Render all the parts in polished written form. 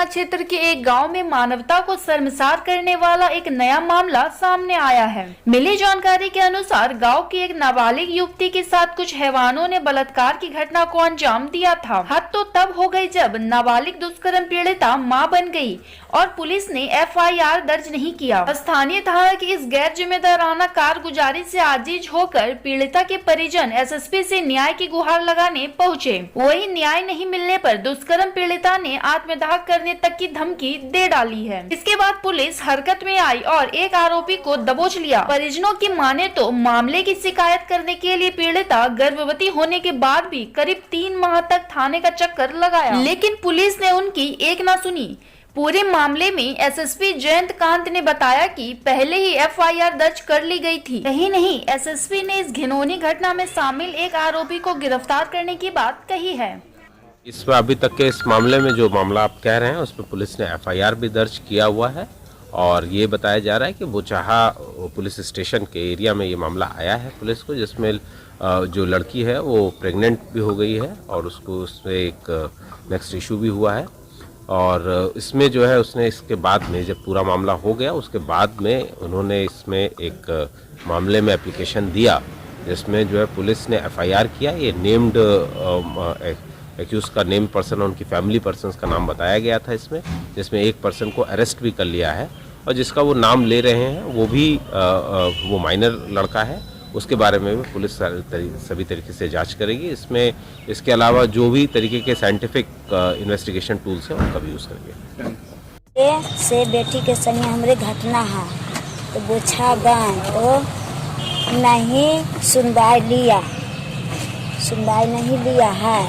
थाना क्षेत्र के एक गांव में मानवता को शर्मसार करने वाला एक नया मामला सामने आया है। मिली जानकारी के अनुसार गांव की एक नाबालिग युवती के साथ कुछ हैवानों ने बलात्कार की घटना को अंजाम दिया था। हद तो तब हो गई जब नाबालिग दुष्कर्म पीड़िता मां बन गई और पुलिस ने एफआईआर दर्ज नहीं किया। स्थानीय थाना की इस गैर जिम्मेदाराना कारगुजारी से आजीज होकर पीड़िता के परिजन एसएसपी से न्याय की गुहार लगाने पहुँचे। वही न्याय नहीं मिलने पर दुष्कर्म पीड़िता ने आत्मदाह करने तक की धमकी दे डाली है। इसके बाद पुलिस हरकत में आई और एक आरोपी को दबोच लिया। परिजनों की माने तो मामले की शिकायत करने के लिए पीड़िता गर्भवती होने के बाद भी करीब 3 माह तक थाने का चक्कर लगाया, लेकिन पुलिस ने उनकी एक न सुनी। पूरे मामले में एसएसपी जयंत कांत ने बताया कि पहले ही एफआईआर दर्ज कर ली गई थी। यही नहीं, एसएसपी ने इस घिनौनी घटना में शामिल एक आरोपी को गिरफ्तार करने की बात कही है। इसमें अभी तक के इस मामले में जो मामला आप कह रहे हैं उसमें पुलिस ने एफआईआर भी दर्ज किया हुआ है और ये बताया जा रहा है कि बोचाहा पुलिस स्टेशन के एरिया में ये मामला आया है पुलिस को, जिसमें जो लड़की है वो प्रेग्नेंट भी हो गई है और उसको उसमें एक नेक्स्ट इशू भी हुआ है। और इसमें जो है उसने इसके बाद में जब पूरा मामला हो गया उसके बाद में उन्होंने इसमें एक मामले में एप्लीकेशन दिया जिसमें जो है पुलिस ने एफआईआर किया। ये नेम्ड एक्यूज का नेम पर्सन और उनकी फैमिली पर्सन्स का नाम बताया गया था इसमें, जिसमें एक पर्सन को अरेस्ट भी कर लिया है और जिसका वो नाम ले रहे हैं वो भी वो माइनर लड़का है। उसके बारे में भी पुलिस सभी तरीके से जांच करेगी। इसमें इसके अलावा जो भी तरीके के साइंटिफिक इन्वेस्टिगेशन टूल्स हैं उनका भी यूज़ करेंगे। से बेटी के संग हमरे घटना है तो बोछा गए तो नहीं सुनवाई नहीं लिया है।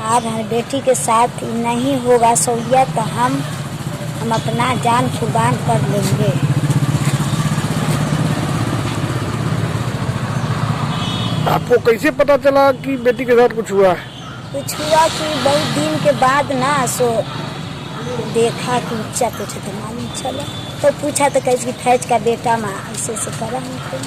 आज बेटी के साथ नहीं होगा सहूलियत तो हम अपना जान कुर्बान कर लेंगे। आपको कैसे पता चला कि बेटी के साथ कुछ हुआ? कुछ हुआ कि बहुत दिन के बाद ना सो देखा कि बच्चा कुछ तो मालूम चला तो पूछा तो कैसे फैज का बेटा माँ ऐसे करा हमको।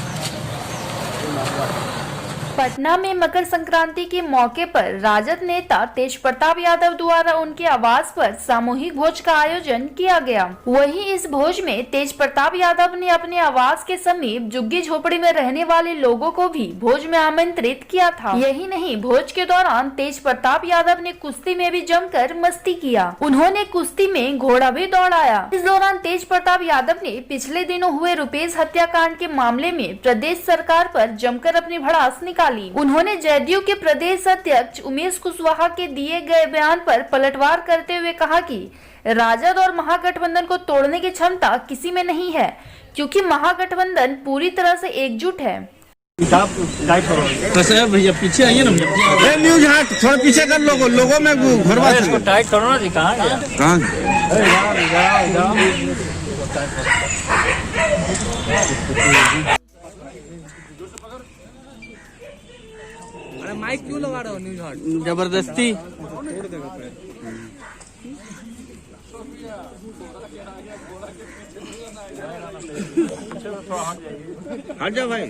पटना में मकर संक्रांति के मौके पर राजद नेता तेज प्रताप यादव द्वारा उनके आवास पर सामूहिक भोज का आयोजन किया गया। वहीं इस भोज में तेज प्रताप यादव ने अपने आवास के समीप झुग्गी झोपड़ी में रहने वाले लोगों को भी भोज में आमंत्रित किया था। यही नहीं, भोज के दौरान तेज प्रताप यादव ने कुश्ती में भी जमकर मस्ती किया। उन्होंने कुश्ती में घोड़ा भी दौड़ाया। इस दौरान तेज प्रताप यादव ने पिछले दिनों हुए रुपेश हत्याकांड के मामले में प्रदेश सरकार पर जमकर अपनी भड़ास निकाली। उन्होंने जदयू के प्रदेश अध्यक्ष उमेश कुशवाहा के दिए गए बयान पर पलटवार करते हुए कहा कि राजद और महागठबंधन को तोड़ने की क्षमता किसी में नहीं है, क्योंकि महागठबंधन पूरी तरह से एकजुट है। भैया पीछे आइए ना, न्यूज हाथ थोड़ा पीछे कर लोगों में घरवा इसको टाइट करो ना जी। कहाँ माइक क्यों लगा रहे हो न्यूज हार्ट? जबरदस्ती हट जा भाई।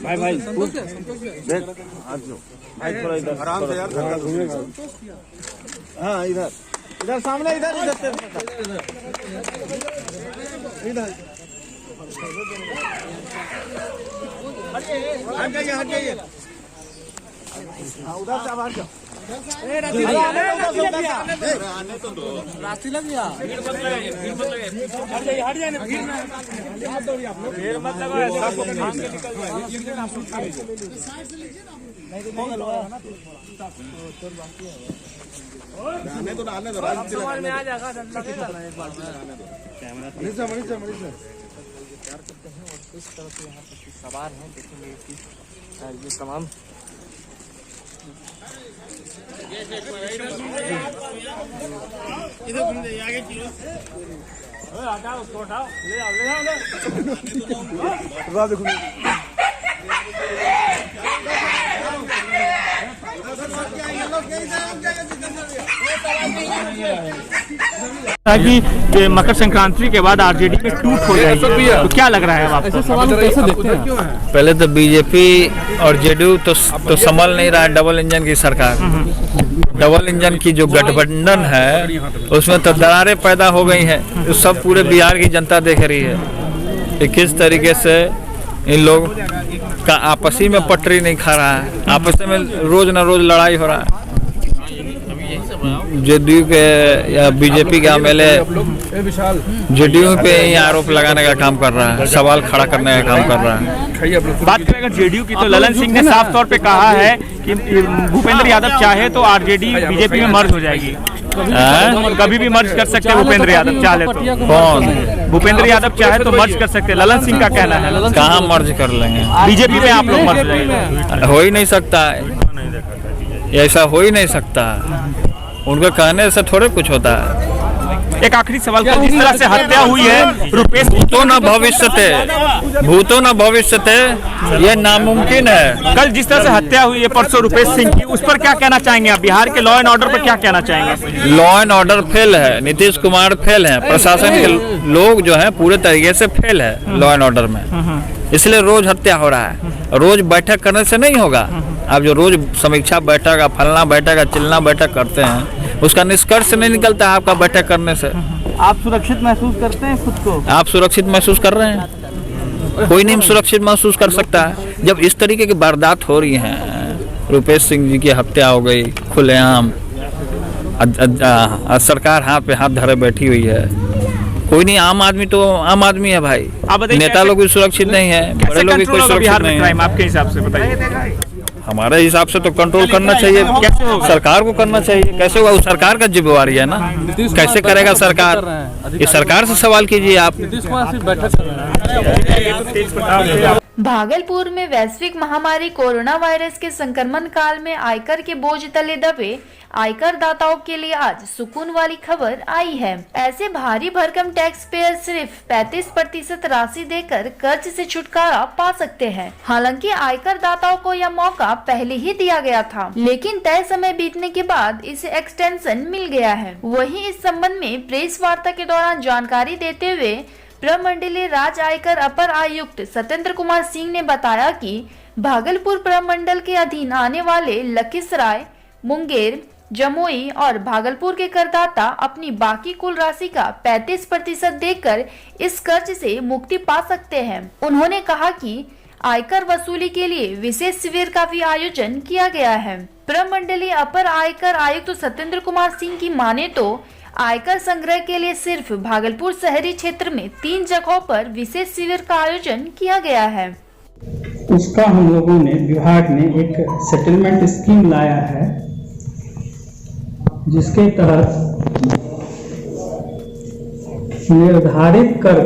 भाई देख भाई थोड़ा इधर आराम से यार। हाँ इधर सामने इधर हट जाइए उधर से आवाज जाओ। रास्ते लग गया। हट जाए ना, भीड़ मत लगाओ। आने दो समझ में आ जाएगा। इस तरह से यहाँ पर सवार हैं, देखेंगे कि ये तमाम इधर आगे हटाओ, उसको हटाओ, ले आओ। कि मकर संक्रांति के बाद आरजेडी में टूट हो जाएगी, तो क्या लग रहा है आपको? सवाल कैसे देखते हैं? पहले तो बीजेपी और जेडीयू तो संभल नहीं रहा है। डबल इंजन की सरकार, डबल इंजन की जो गठबंधन है उसमें तो दरारें पैदा हो गई हैं। तो सब पूरे बिहार की जनता देख रही है कि किस तरीके से इन लोग का आपसी में पटरी नहीं खा रहा है, आपस में रोज न रोज लड़ाई हो रहा है। जेडीयू के या बीजेपी के एमएलए जेडीयू पे ही आरोप लगाने का काम कर रहा है, सवाल खड़ा करने का काम कर रहा है। बात करें अगर जेडीयू की तो ललन सिंह ने साफ तौर पे कहा है कि भूपेंद्र यादव चाहे तो आरजेडी बीजेपी में मर्ज हो जाएगी। कभी भी मर्ज कर सकते हैं भूपेंद्र यादव चाहे तो। कौन? भूपेंद्र यादव चाहे तो मर्ज कर सकते हैं, ललन सिंह का कहना है। कहाँ मर्ज कर लेंगे? बीजेपी में आप लोग मर्ज हो जाएंगे? हो ही नहीं सकता, ऐसा हो ही नहीं सकता। उनके कहने से थोड़े कुछ होता है। एक आखिरी सवाल, जिस तरह से हत्या हुई है रुपेश, भूतो न भविष्यते, ये नामुमकिन है। कल जिस तरह से हत्या हुई है परसों रुपेश सिंह की, उस पर क्या कहना चाहेंगे आप? बिहार के लॉ एंड ऑर्डर पर क्या कहना चाहेंगे? लॉ एंड ऑर्डर फेल है, नीतीश कुमार फेल है, प्रशासन के लोग जो है पूरे तरीके से फेल है लॉ एंड ऑर्डर में, इसलिए रोज हत्या हो रहा है। रोज बैठक करने से नहीं होगा। आप जो रोज समीक्षा बैठक, फलना बैठक, चिलना बैठक करते हैं, उसका निष्कर्ष नहीं निकलता है आपका बैठक करने से। आप सुरक्षित महसूस करते हैं खुद को? आप सुरक्षित महसूस कर रहे हैं? कोई नहीं सुरक्षित महसूस कर सकता है जब इस तरीके की वारदात हो रही हैं। रुपेश सिंह जी की हत्या हो गई खुलेआम, सरकार हाथ पे हाथ धरे बैठी हुई है। कोई नहीं, आम आदमी तो आम आदमी है भाई, नेता लोग भी सुरक्षित नहीं है, बड़े लोग भी कोई सुरक्षित नहीं है। आपके हिसाब से बताइए। हमारे हिसाब से तो कंट्रोल करना चाहिए, सरकार को करना चाहिए। कैसे होगा? वो सरकार का जिम्मेवारी है ना, कैसे करेगा सरकार? ये सरकार से सवाल कीजिए आप। भागलपुर में वैश्विक महामारी कोरोना वायरस के संक्रमण काल में आयकर के बोझ तले दबे आयकर दाताओं के लिए आज सुकून वाली खबर आई है। ऐसे भारी भरकम टैक्स पेयर सिर्फ 35% राशि देकर कर्ज से छुटकारा पा सकते हैं। हालांकि आयकर दाताओं को यह मौका पहले ही दिया गया था, लेकिन तय समय बीतने के बाद इसे एक्सटेंशन मिल गया है। वहीं इस संबंध में प्रेस वार्ता के दौरान जानकारी देते हुए प्रमंडलीय राज्य आयकर अपर आयुक्त सत्येंद्र कुमार सिंह ने बताया कि भागलपुर प्रमंडल के अधीन आने वाले लखीसराय, मुंगेर, जमुई और भागलपुर के करदाता अपनी बाकी कुल राशि का 35% देकर इस कर्ज से मुक्ति पा सकते हैं। उन्होंने कहा कि आयकर वसूली के लिए विशेष शिविर का भी आयोजन किया गया है। प्रमंडलीय अपर आयकर आयुक्त सत्येंद्र कुमार सिंह की माने तो आयकर संग्रह के लिए सिर्फ भागलपुर शहरी क्षेत्र में 3 जगहों पर विशेष शिविर का आयोजन किया गया है। उसका हम लोगों ने, विभाग ने एक सेटलमेंट स्कीम लाया है, जिसके तहत निर्धारित कर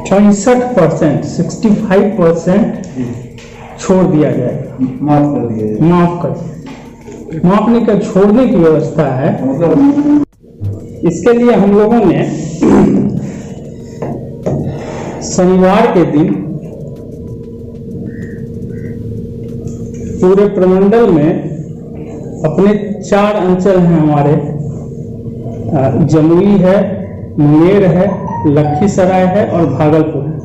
65%, 65% छोड़ दिया जाएगा, माफ कर मापने का छोड़ने की व्यवस्था है। इसके लिए हम लोगों ने शनिवार के दिन पूरे प्रमंडल में अपने 4 अंचल हैं हमारे, जमुई है, मुंगेर है, लखीसराय है और भागलपुर है।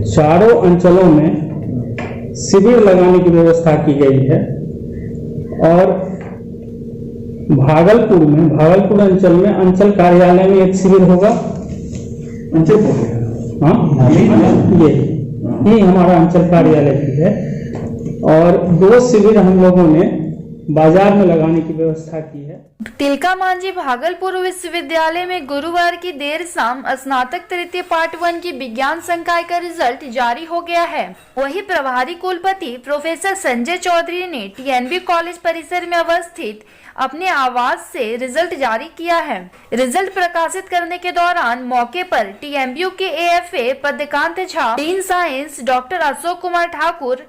चारों अंचलों में शिविर लगाने की व्यवस्था की गई है और भागलपुर अंचल में अंचल कार्यालय में एक शिविर होगा। हाँ, ये हमारा अंचल कार्यालय भी है और 2 शिविर हम लोगों ने बाजार में लगाने की व्यवस्था की है। तिलका मांझी भागलपुर विश्वविद्यालय में गुरुवार की देर शाम स्नातक तृतीय पार्ट 1 की विज्ञान संकाय का रिजल्ट जारी हो गया है। वहीं प्रभारी कुलपति प्रोफेसर संजय चौधरी ने टीएनबी कॉलेज परिसर में अवस्थित अपने आवास से रिजल्ट जारी किया है। रिजल्ट प्रकाशित करने के दौरान मौके पर टीएमबीयू के AFA Padmakant Jha, dean science doctor Ashok Kumar Thakur,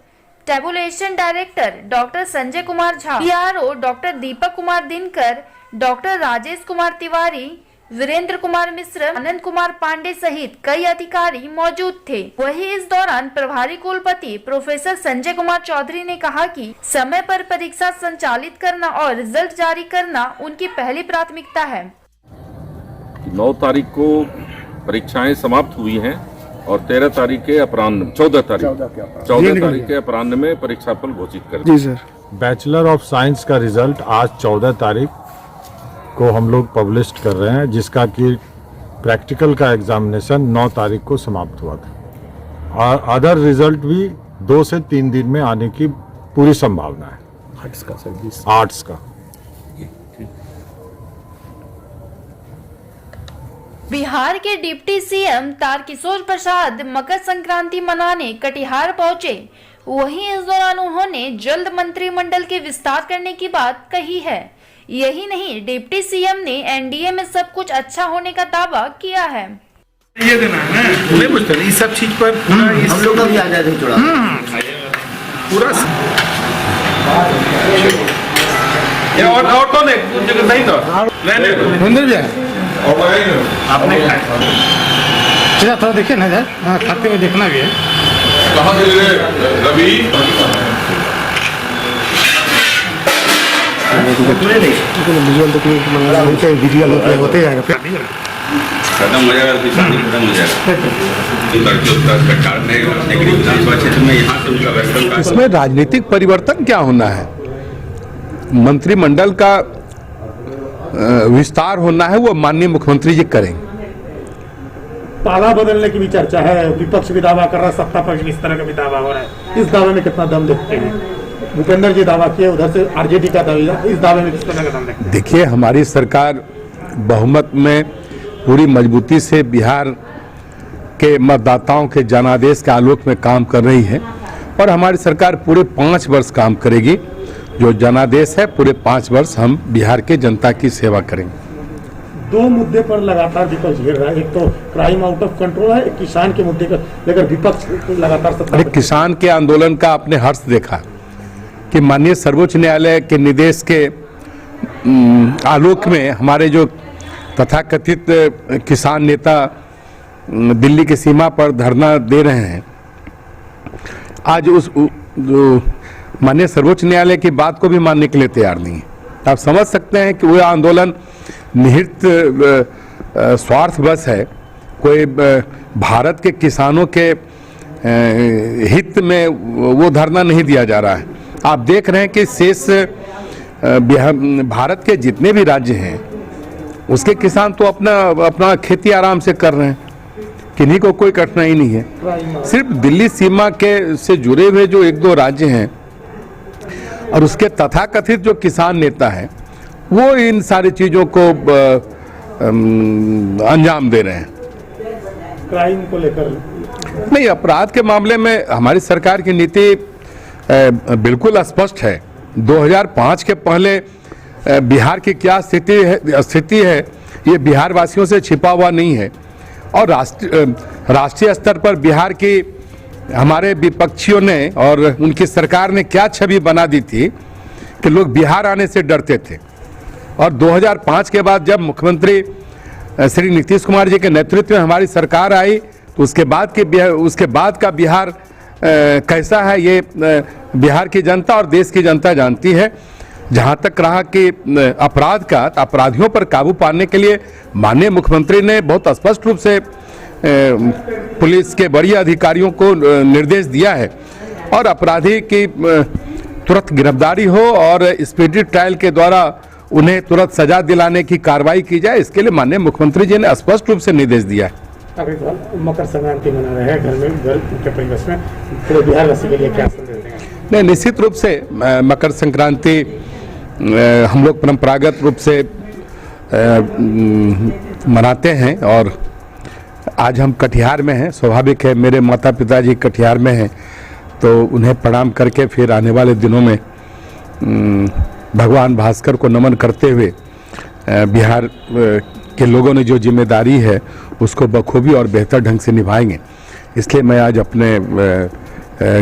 tabulation director doctor Sanjay Kumar Jha, PRO doctor Deepak Kumar Dinkar, doctor Rajesh Kumar Tiwari, Virendra Kumar Mishra, Anand Kumar Pandey सहित कई अधिकारी मौजूद थे। वहीं इस दौरान प्रभारी कुलपति प्रोफेसर संजय कुमार चौधरी ने कहा कि समय पर परीक्षा संचालित करना और रिजल्ट जारी करना उनकी पहली प्राथमिकता है। 9 तारीख को परीक्षाएं समाप्त हुई हैं और 13 तारीख के अपराह्न 14 तारीख के अपराह्न में परीक्षाफल घोषित कर दिया। जी सर। बैचलर ऑफ साइंस का रिजल्ट आज 14 तारीख को हम लोग पब्लिश कर रहे हैं, जिसका कि प्रैक्टिकल का एग्जामिनेशन 9 तारीख को समाप्त हुआ था और अदर रिजल्ट भी 2 से 3 दिन में आने की पूरी संभावना है। आर्ट्स का बिहार के डिप्टी सीएम तारकिशोर प्रसाद मकर संक्रांति मनाने कटिहार पहुंचे। वहीं इस दौरान उन्होंने जल्द मंत्रिमंडल के विस्तार करने की बात कही है। यही नहीं, डिप्टी सीएम ने एनडीए में सब कुछ अच्छा होने का दावा किया है। ये देना है ना, मैं पूछता इस सब चीज पर हम लोग का भी आजाद है थोड़ा पूरा ये और कौन है कुछ जगह नहीं तो नहीं जाए आपने चला थोड़ा देखिए ना यार, हाँ खाते हुए देखना भी है। कहाँ से रवि होते जाएगा खत्म हो जाएगा, शादी खत्म हो जाएगा। इसमें राजनीतिक परिवर्तन क्या होना है, मंत्रिमंडल का विस्तार होना है, वो माननीय मुख्यमंत्री जी करेंगे। ताला बदलने की भी चर्चा है, विपक्ष भी दावा कर रहा है, सत्ता पक्ष भी इस तरह का भी दावा हो रहा है। इस दावे में कितना दम देखते हैं? भूपेंद्र जी दावा किए, उधर से आरजेडी का दावा, इस दावे में किस तरह का दम देखते हैं? देखिए, हमारी सरकार बहुमत में पूरी मजबूती से बिहार के मतदाताओं के जनादेश के आलोक में काम कर रही है और हमारी सरकार पूरे 5 वर्ष काम करेगी। जो जनादेश है, पूरे 5 वर्ष हम बिहार के जनता की सेवा करेंगे। 2 मुद्दे पर लगातार विपक्ष घेर रहा है, एक तो क्राइम आउट ऑफ कंट्रोल है, एक किसान के मुद्दे का लेकर विपक्ष लगातार अरे किसान के आंदोलन का आपने हर्ष देखा कि माननीय सर्वोच्च न्यायालय के निर्देश के आलोक में हमारे जो तथाकथित किसान नेता दिल्ली की सीमा पर धरना दे रहे हैं, आज उस जो माननीय सर्वोच्च न्यायालय की बात को भी मानने के लिए तैयार नहीं है। आप समझ सकते हैं कि वो आंदोलन निहित स्वार्थवश है, कोई भारत के किसानों के हित में वो धरना नहीं दिया जा रहा है। आप देख रहे हैं कि शेष भारत के जितने भी राज्य हैं उसके किसान तो अपना खेती आराम से कर रहे हैं, किन्हीं को कोई कठिनाई नहीं है। सिर्फ दिल्ली सीमा के से जुड़े हुए जो 1-2 राज्य हैं और उसके तथाकथित जो किसान नेता हैं वो इन सारी चीजों को अंजाम दे रहे हैं। क्राइम को लेकर नहीं, अपराध के मामले में हमारी सरकार की नीति बिल्कुल स्पष्ट है। 2005 के पहले बिहार की क्या स्थिति है ये बिहार वासियों से छिपा हुआ नहीं है और राष्ट्रीय स्तर पर बिहार की हमारे विपक्षियों ने और उनकी सरकार ने क्या छवि बना दी थी कि लोग बिहार आने से डरते थे। और 2005 के बाद जब मुख्यमंत्री श्री नीतीश कुमार जी के नेतृत्व में हमारी सरकार आई तो उसके बाद का बिहार कैसा है ये बिहार की जनता और देश की जनता जानती है। जहां तक रहा कि अपराधियों पर काबू पाने के लिए माननीय मुख्यमंत्री ने बहुत स्पष्ट रूप से पुलिस के बड़े अधिकारियों को निर्देश दिया है और अपराधी की तुरंत गिरफ्तारी हो और स्पीडी ट्रायल के द्वारा उन्हें तुरंत सजा दिलाने की कार्रवाई की जाए, इसके लिए माननीय मुख्यमंत्री जी ने स्पष्ट रूप से निर्देश दिया है। मकर संक्रांति मना रहे हैं, घर के परिवेश में पूरे बिहारवासी के लिए क्या संदेश देंगे? नहीं, निश्चित रूप से मकर संक्रांति हम लोग परंपरागत रूप से मनाते हैं और आज हम कटिहार में हैं। स्वाभाविक है, मेरे माता पिता जी कटिहार में हैं तो उन्हें प्रणाम करके फिर आने वाले दिनों में भगवान भास्कर को नमन करते हुए बिहार के लोगों ने जो जिम्मेदारी है उसको बखूबी और बेहतर ढंग से निभाएंगे, इसलिए मैं आज अपने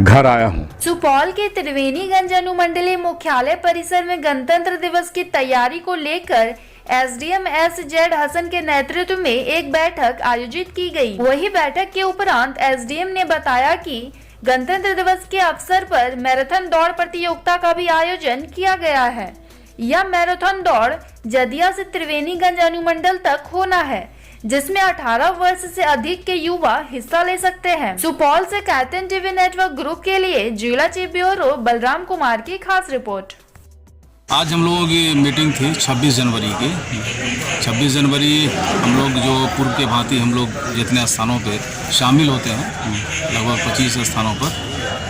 घर आया हूँ। सुपौल के त्रिवेणीगंज अनुमंडलीय मुख्यालय परिसर में गणतंत्र दिवस की तैयारी को लेकर एसडीएम एस.जेड. हसन के नेतृत्व में एक बैठक आयोजित की गई। वही बैठक के उपरांत एसडीएम ने बताया कि गणतंत्र दिवस के अवसर पर मैराथन दौड़ प्रतियोगिता का भी आयोजन किया गया है। यह मैराथन दौड़ जदिया से त्रिवेणीगंज अनुमंडल तक होना है, जिसमें 18 वर्ष से अधिक के युवा हिस्सा ले सकते हैं। सुपौल से कायतन टीवी नेटवर्क ग्रुप के लिए जिला चीफ ब्यूरो बलराम कुमार की खास रिपोर्ट। आज हम लोगों की मीटिंग थी 26 जनवरी की। 26 जनवरी हम लोग जो पूर्व के भांति हम लोग जितने स्थानों पे शामिल होते हैं, लगभग 25 स्थानों पर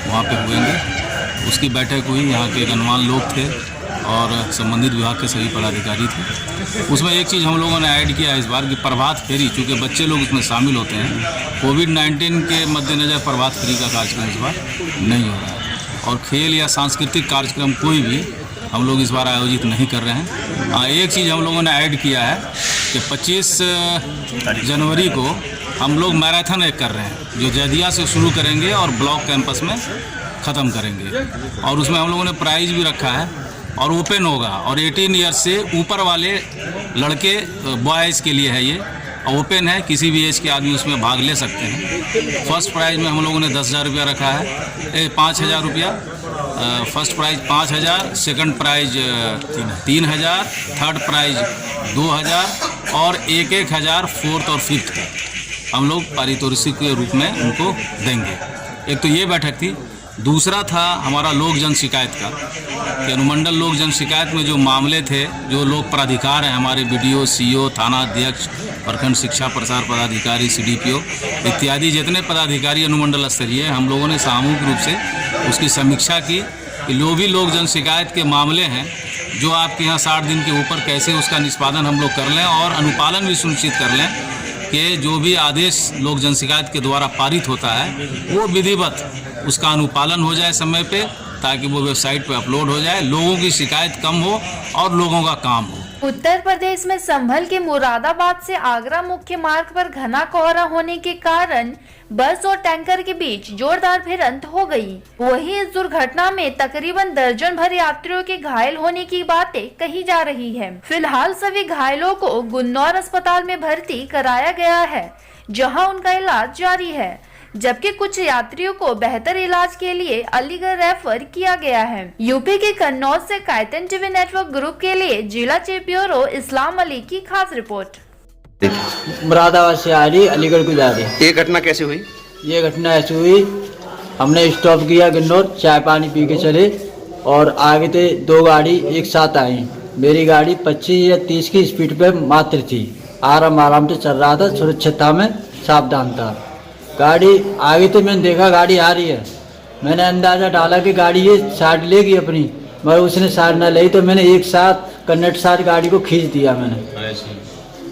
वहाँ पे हुएंगे। उसकी बैठक हुई, यहाँ के गणमान्य लोग थे और संबंधित विभाग के सभी पदाधिकारी थे। उसमें एक चीज़ हम लोगों ने ऐड किया इस बार कि प्रभात फेरी, चूँकि बच्चे लोग उसमें शामिल होते हैं, कोविड-19 के मद्देनज़र प्रभात फेरी का कार्यक्रम इस बार नहीं हो रहा है और खेल या सांस्कृतिक कार्यक्रम कोई भी हम लोग इस बार आयोजित नहीं कर रहे हैं। हाँ, एक चीज़ हम लोगों ने ऐड किया है कि 25 जनवरी को हम लोग मैराथन एक कर रहे हैं, जो जदिया से शुरू करेंगे और ब्लॉक कैंपस में ख़त्म करेंगे और उसमें हम लोगों ने प्राइज़ भी रखा है और ओपन होगा और 18 ईयर्स से ऊपर वाले लड़के बॉयज़ के लिए है ये, ओपन है, किसी भी एज के आदमी उसमें भाग ले सकते हैं। फर्स्ट प्राइज़ में हम लोगों ने 10,000 रुपया रखा है, 5,000 रुपया first prize 5,000, second prize 3,000, third prize 2,000 और 1,000 फोर्थ और फिफ्थ हम लोग पारितोषिक के रूप में उनको देंगे। एक तो ये बैठक थी। दूसरा था हमारा लोक जन शिकायत का कि अनुमंडल लोक जन शिकायत में जो मामले थे, जो लोक प्राधिकार हैं हमारे बीडीओ, सीओ, थाना अध्यक्ष, प्रखंड शिक्षा प्रसार पदाधिकारी, सीडीपीओ इत्यादि जितने पदाधिकारी अनुमंडल स्तरीय हम लोगों ने सामूहिक रूप से उसकी समीक्षा की कि जो भी लोक जन शिकायत के मामले हैं जो आपके यहाँ 60 दिन के ऊपर, कैसे उसका निष्पादन हम लोग कर लें और अनुपालन भी सुनिश्चित कर लें कि जो भी आदेश लोक जन शिकायत के द्वारा पारित होता है वो विधिवत उसका अनुपालन हो जाए समय पे, ताकि वो वेबसाइट पे अपलोड हो जाए, लोगों की शिकायत कम हो और लोगों का काम हो। उत्तर प्रदेश में संभल के मुरादाबाद से आगरा मुख्य मार्ग पर घना कोहरा होने के कारण बस और टैंकर के बीच जोरदार भिड़ंत हो गई। वहीं इस दुर्घटना में तकरीबन दर्जन भर यात्रियों के घायल होने की बातें कही जा रही है। फिलहाल सभी घायलों को गुन्नौर अस्पताल में भर्ती कराया गया है, जहां उनका इलाज जारी है, जबकि कुछ यात्रियों को बेहतर इलाज के लिए अलीगढ़ रेफर किया गया है। यूपी के कन्नौज से कायतन टीवी नेटवर्क ग्रुप के लिए जिला चीफ ब्यूरो इस्लाम अली की खास रिपोर्ट। मुरादाबाद से आ रही अलीगढ़ को जा रही। ये घटना कैसे हुई? ये घटना ऐसी हुई, हमने स्टॉप किया गन्नौर, चाय पानी पी के चले और आगे से 2 गाड़ी एक साथ आई। मेरी गाड़ी 25 या 30 की स्पीड पे मात्र थी, आराम से चल रहा था, सुरक्षितता में सावधान था। गाड़ी आगे तो मैंने देखा गाड़ी आ रही है, मैंने अंदाज़ा डाला कि गाड़ी ये साइड लेगी अपनी, मगर उसने साइड ना ली तो मैंने एक साथ कन्नट साइड गाड़ी को खींच दिया मैंने।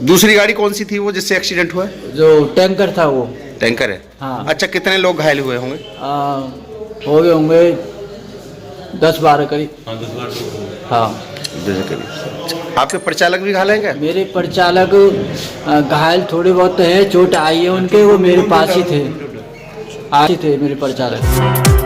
दूसरी गाड़ी कौन सी थी वो जिससे एक्सीडेंट हुआ? जो टैंकर था वो। टैंकर है? हाँ। अच्छा, कितने लोग घायल हुए होंगे? हो गए होंगे 10-12 करीब। हाँ, 10 करीब। आपके परिचालक भी घायल हैं क्या? मेरे परिचालक घायल थोड़े बहुत हैं, चोट आई है उनके, वो मेरे पास ही थे मेरे परिचालक।